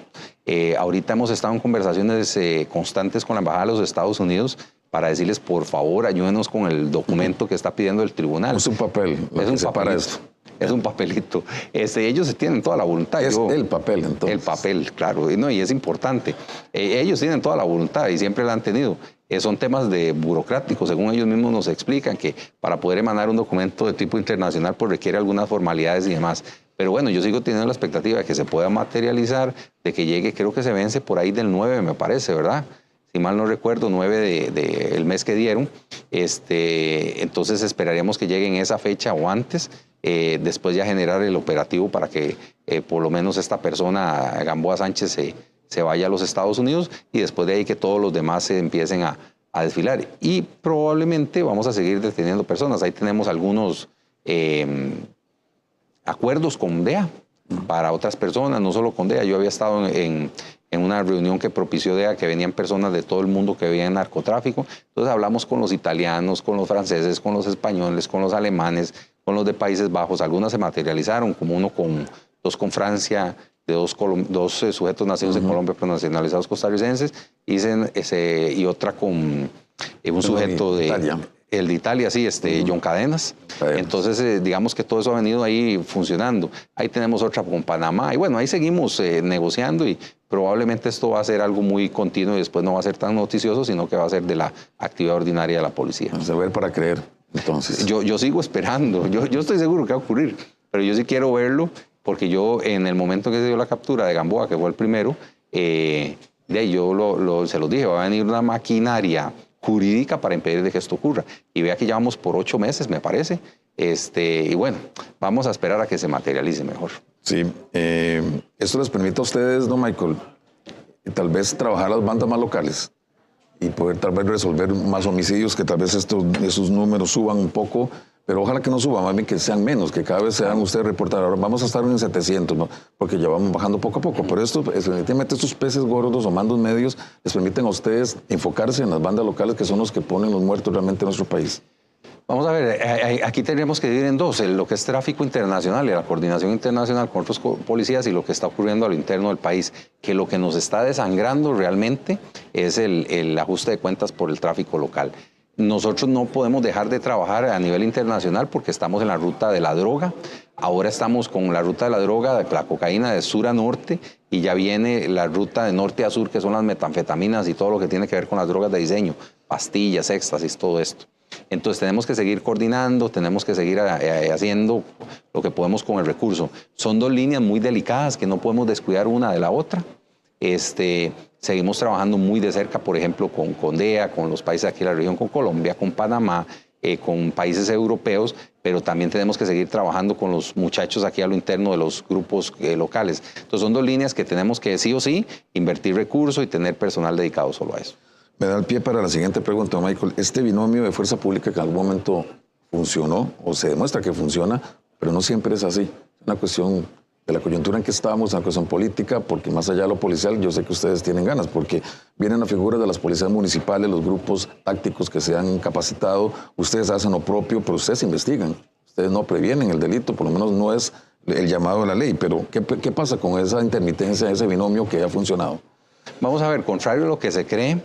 Ahorita hemos estado en conversaciones constantes con la Embajada de los Estados Unidos para decirles, por favor, ayúdenos con el documento que está pidiendo el tribunal. Es un papel, es un papel para esto. Es un papelito. Ellos tienen toda la voluntad. Es el papel, entonces. El papel, claro. No, y es importante. Ellos tienen toda la voluntad y siempre la han tenido. Son temas burocráticos, según ellos mismos nos explican, que para poder emanar un documento de tipo internacional pues requiere algunas formalidades y demás. Pero bueno, yo sigo teniendo la expectativa de que se pueda materializar, de que llegue, creo que se vence por ahí del 9, me parece, ¿verdad? Si mal no recuerdo, 9 del mes que dieron. Entonces esperaríamos que llegue en esa fecha o antes. Después ya generar el operativo para que por lo menos esta persona, Gamboa Sánchez, se vaya a los Estados Unidos y después de ahí que todos los demás se empiecen a desfilar. Y probablemente vamos a seguir deteniendo personas. Ahí tenemos algunos acuerdos con DEA para otras personas, no solo con DEA. Yo había estado en una reunión que propició DEA, que venían personas de todo el mundo que veían narcotráfico. Entonces hablamos con los italianos, con los franceses, con los españoles, con los alemanes, con los de Países Bajos. Algunas se materializaron, como dos con Francia, de dos sujetos nacidos en Colombia pero nacionalizados costarricenses, y otra con un sujeto de Italia. El de Italia, sí, John Cadenas. Entonces, digamos que todo eso ha venido ahí funcionando. Ahí tenemos otra con Panamá. Y bueno, ahí seguimos negociando y probablemente esto va a ser algo muy continuo y después no va a ser tan noticioso, sino que va a ser de la actividad ordinaria de la policía. Vamos a ver para creer, entonces. Yo sigo esperando. Yo estoy seguro que va a ocurrir, pero yo sí quiero verlo porque yo, en el momento que se dio la captura de Gamboa, que fue el primero, de ahí yo se los dije, va a venir una maquinaria jurídica para impedir de que esto ocurra. Y vea que llevamos por 8 meses, me parece. Y bueno, vamos a esperar a que se materialice mejor. Sí, esto les permite a ustedes, ¿no, Michael? Tal vez trabajar las bandas más locales y poder tal vez resolver más homicidios, que tal vez esos números suban un poco, Pero ojalá que no suba, más bien que sean menos, que cada vez sean ustedes reportar. Ahora vamos a estar en 700, ¿no? Porque ya vamos bajando poco a poco. Pero esto, definitivamente estos peces gordos o mandos medios les permiten a ustedes enfocarse en las bandas locales que son los que ponen los muertos realmente en nuestro país. Vamos a ver, aquí tendríamos que dividir en dos, lo que es tráfico internacional y la coordinación internacional con otros policías y lo que está ocurriendo a lo interno del país, que lo que nos está desangrando realmente es el ajuste de cuentas por el tráfico local. Nosotros no podemos dejar de trabajar a nivel internacional porque estamos en la ruta de la droga. Ahora estamos con la ruta de la droga, de la cocaína de sur a norte, y ya viene la ruta de norte a sur, que son las metanfetaminas y todo lo que tiene que ver con las drogas de diseño, pastillas, éxtasis, todo esto. Entonces tenemos que seguir coordinando, tenemos que seguir haciendo lo que podemos con el recurso. Son dos líneas muy delicadas que no podemos descuidar una de la otra. Seguimos trabajando muy de cerca, por ejemplo, con DEA, con los países de aquí de la región, con Colombia, con Panamá, con países europeos, pero también tenemos que seguir trabajando con los muchachos aquí a lo interno de los grupos locales. Entonces son dos líneas que tenemos que sí o sí invertir recursos y tener personal dedicado solo a eso. Me da el pie para la siguiente pregunta, Michael. Este binomio de fuerza pública que en algún momento funcionó o se demuestra que funciona, pero no siempre es así. Es una cuestión de la coyuntura en que estamos, una cuestión política, porque más allá de lo policial, yo sé que ustedes tienen ganas, porque vienen las figuras de las policías municipales, los grupos tácticos que se han capacitado, ustedes hacen lo propio, pero ustedes investigan, ustedes no previenen el delito, por lo menos no es el llamado de la ley, pero ¿qué pasa con esa intermitencia, ese binomio que ha funcionado? Vamos a ver, contrario a lo que se cree,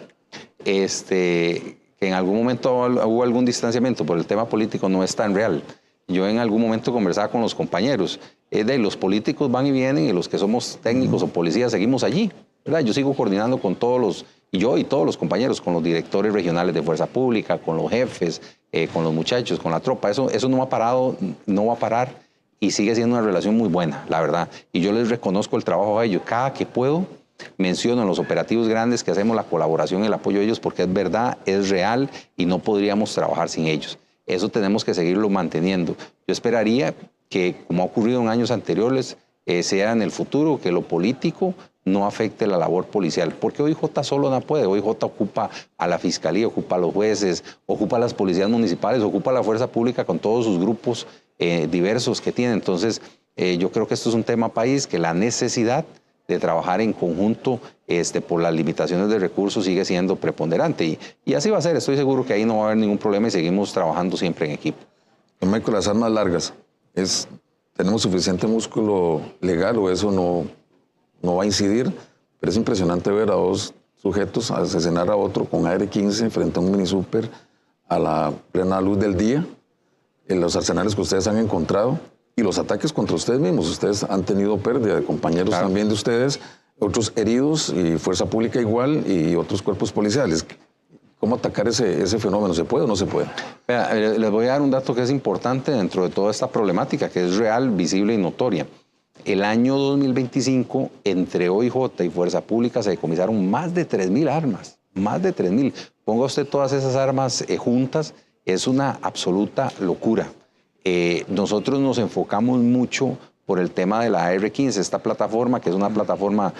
que en algún momento hubo algún distanciamiento por el tema político, no es tan real. Yo en algún momento conversaba con los compañeros, los políticos van y vienen y los que somos técnicos o policías seguimos allí, ¿verdad? Yo sigo coordinando con todos y todos los compañeros, con los directores regionales de Fuerza Pública, con los jefes, con los muchachos, con la tropa. Eso no ha parado, no va a parar y sigue siendo una relación muy buena, la verdad. Y yo les reconozco el trabajo a ellos. Cada que puedo, menciono en los operativos grandes que hacemos la colaboración y el apoyo de ellos porque es verdad, es real y no podríamos trabajar sin ellos. Eso tenemos que seguirlo manteniendo. Yo esperaría que, como ha ocurrido en años anteriores, sea en el futuro que lo político no afecte la labor policial, porque OIJ solo no puede. OIJ ocupa a la Fiscalía, ocupa a los jueces, ocupa a las policías municipales, ocupa a la fuerza pública con todos sus grupos diversos que tiene. Entonces, yo creo que esto es un tema país, que la necesidad de trabajar en conjunto por las limitaciones de recursos sigue siendo preponderante. Y así va a ser, estoy seguro que ahí no va a haber ningún problema y seguimos trabajando siempre en equipo. Michael, las armas largas, ¿tenemos suficiente músculo legal o eso no va a incidir? Pero es impresionante ver a dos sujetos asesinar a otro con AR-15 frente a un mini súper a la plena luz del día, en los arsenales que ustedes han encontrado. Y los ataques contra ustedes mismos. Ustedes han tenido pérdida de compañeros también de ustedes, otros heridos y fuerza pública igual y otros cuerpos policiales. ¿Cómo atacar ese fenómeno? ¿Se puede o no se puede? Vea, les voy a dar un dato que es importante dentro de toda esta problemática, que es real, visible y notoria. El año 2025, entre OIJ y Fuerza Pública, se decomisaron más de 3.000 armas. Más de 3.000. Ponga usted todas esas armas juntas, es una absoluta locura. Nosotros nos enfocamos mucho por el tema de la AR-15, esta plataforma que es una plataforma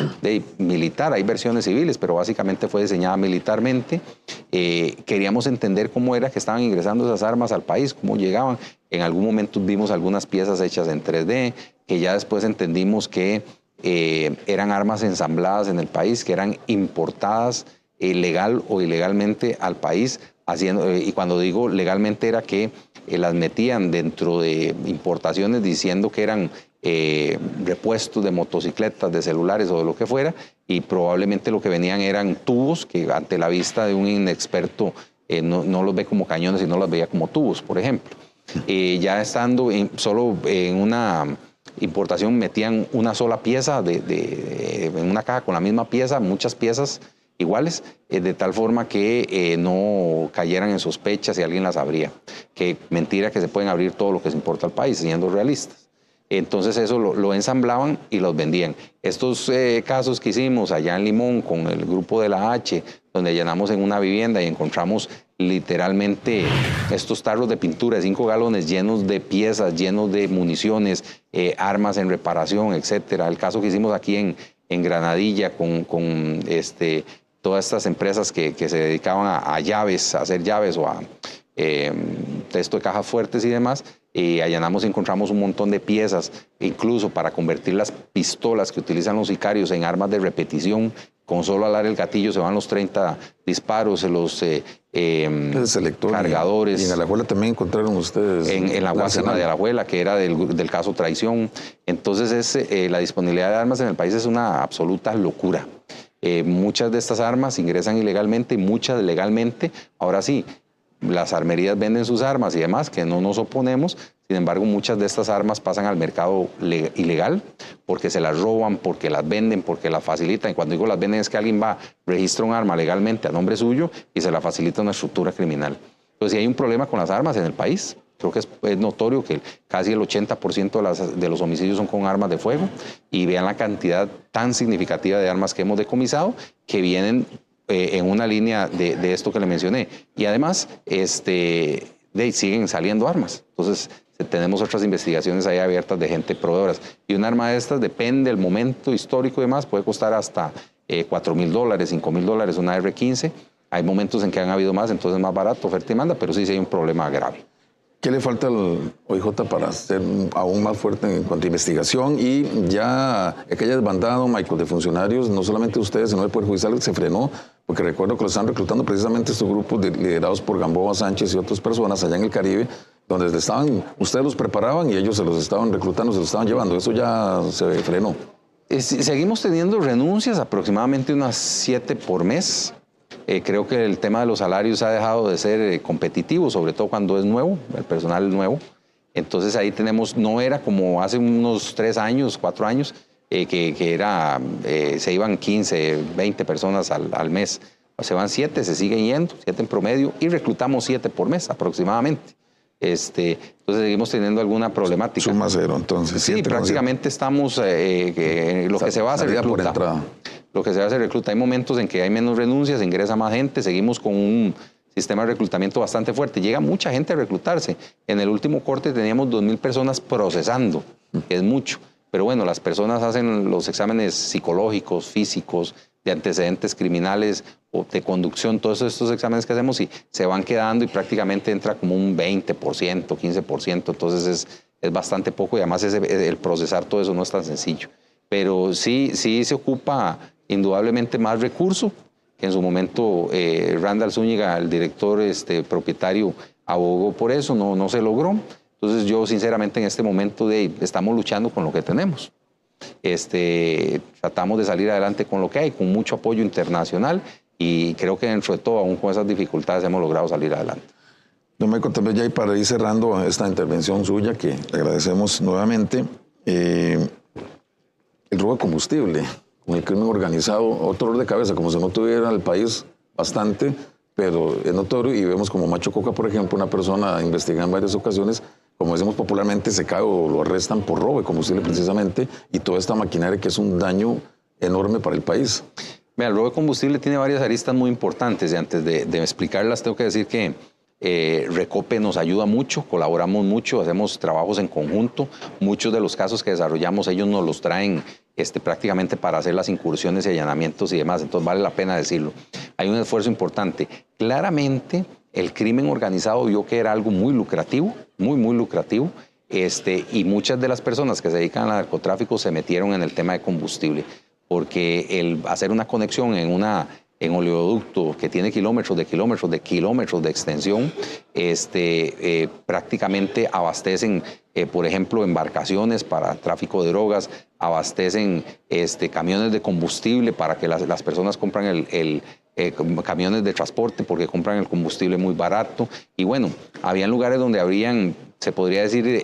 militar, hay versiones civiles, pero básicamente fue diseñada militarmente. Queríamos entender cómo era que estaban ingresando esas armas al país, cómo llegaban. En algún momento vimos algunas piezas hechas en 3D, que ya después entendimos que eran armas ensambladas en el país, que eran importadas legal o ilegalmente al país, y cuando digo legalmente era que las metían dentro de importaciones diciendo que eran repuestos de motocicletas, de celulares o de lo que fuera, y probablemente lo que venían eran tubos que ante la vista de un inexperto no los ve como cañones, sino los veía como tubos, por ejemplo. Ya estando solo en una importación metían una sola pieza en una caja con la misma pieza, muchas piezas iguales, de tal forma que no cayeran en sospechas si alguien las abría. Que mentira que se pueden abrir todo lo que se importa al país, siendo realistas. Entonces eso lo ensamblaban y los vendían. Estos casos que hicimos allá en Limón con el grupo de la H, donde allanamos en una vivienda y encontramos literalmente estos tarros de pintura de 5 galones llenos de piezas, llenos de municiones, armas en reparación, etcétera. El caso que hicimos aquí en Granadilla con todas estas empresas que se dedicaban a llaves, a hacer llaves o esto de cajas fuertes y demás, y allanamos y encontramos un montón de piezas, incluso para convertir las pistolas que utilizan los sicarios en armas de repetición. Con solo alar el gatillo se van los 30 disparos, los cargadores. Y en Alajuela también encontraron ustedes. En la Guasana de Alajuela, que era del caso traición. Entonces la disponibilidad de armas en el país es una absoluta locura. Muchas de estas armas ingresan ilegalmente, muchas legalmente. Ahora sí, las armerías venden sus armas y demás, que no nos oponemos. Sin embargo, muchas de estas armas pasan al mercado ilegal porque se las roban, porque las venden, porque las facilitan. Y cuando digo las venden es que alguien va, registra un arma legalmente a nombre suyo y se la facilita a una estructura criminal. Entonces, si hay un problema con las armas en el país, creo que es notorio que casi el 80% de los homicidios son con armas de fuego, y vean la cantidad tan significativa de armas que hemos decomisado que vienen en una línea de esto que le mencioné. Y además, siguen saliendo armas. Entonces, tenemos otras investigaciones ahí abiertas de gente proveedoras. Y un arma de estas, depende del momento histórico y demás, puede costar hasta $4,000, $5,000, una R15. Hay momentos en que han habido más, entonces es más barato, oferta y demanda, pero sí hay un problema grave. ¿Qué le falta al OIJ para ser aún más fuerte en cuanto a investigación? Y ya que haya desbandado, Michael, de funcionarios, no solamente ustedes, sino el Poder Judicial, se frenó, porque recuerdo que lo están reclutando precisamente estos grupos liderados por Gamboa Sánchez y otras personas allá en el Caribe, donde ustedes los preparaban y ellos se los estaban reclutando, se los estaban llevando. Eso ya se frenó. Seguimos teniendo renuncias, aproximadamente unas 7 por mes. Creo que el tema de los salarios ha dejado de ser competitivo, sobre todo cuando es nuevo, el personal es nuevo. Entonces ahí tenemos, no era como hace unos 3 años, 4 años, se iban 15, 20 personas al mes. Se van 7, se siguen yendo, 7 en promedio, y reclutamos 7 por mes aproximadamente. Entonces seguimos teniendo alguna problemática. Suma cero, entonces. Sí, prácticamente estamos, lo que se va a hacer recluta. Lo que se va a hacer recluta. Hay momentos en que hay menos renuncias, ingresa más gente, seguimos con un sistema de reclutamiento bastante fuerte. Llega mucha gente a reclutarse. En el último corte teníamos 2,000 personas procesando, que es mucho. Pero bueno, las personas hacen los exámenes psicológicos, físicos, de antecedentes criminales o de conducción, todos estos exámenes que hacemos, y se van quedando y prácticamente entra como un 20%, 15%, entonces es bastante poco, y además el procesar todo eso no es tan sencillo. Pero sí se ocupa indudablemente más recurso, que en su momento Randall Zúñiga, el director propietario, abogó por eso, no se logró. Entonces yo sinceramente en este momento estamos luchando con lo que tenemos. Tratamos de salir adelante con lo que hay, con mucho apoyo internacional, y creo que dentro de todo, aún con esas dificultades, hemos logrado salir adelante. Don Michael, también ya para ir cerrando esta intervención suya, que le agradecemos nuevamente, el robo de combustible con el crimen organizado, otro dolor de cabeza, como si no tuviera el país bastante, pero es notorio, y vemos como Macho Coca, por ejemplo, una persona investigada en varias ocasiones, como decimos popularmente, se cae o lo arrestan por robo de combustible precisamente, y toda esta maquinaria que es un daño enorme para el país. Mira, el robo de combustible tiene varias aristas muy importantes, y antes de explicarlas tengo que decir que Recope nos ayuda mucho, colaboramos mucho, hacemos trabajos en conjunto. Muchos de los casos que desarrollamos ellos nos los traen prácticamente para hacer las incursiones y allanamientos y demás, entonces vale la pena decirlo. Hay un esfuerzo importante. Claramente el crimen organizado vio que era algo muy lucrativo, muy lucrativo, y muchas de las personas que se dedican al narcotráfico se metieron en el tema de combustible, porque el hacer una conexión en oleoducto que tiene kilómetros de extensión, prácticamente abastecen, por ejemplo, embarcaciones para tráfico de drogas, abastecen camiones de combustible para que las personas compran camiones de transporte porque compran el combustible muy barato. Y bueno, habían lugares donde habrían, se podría decir,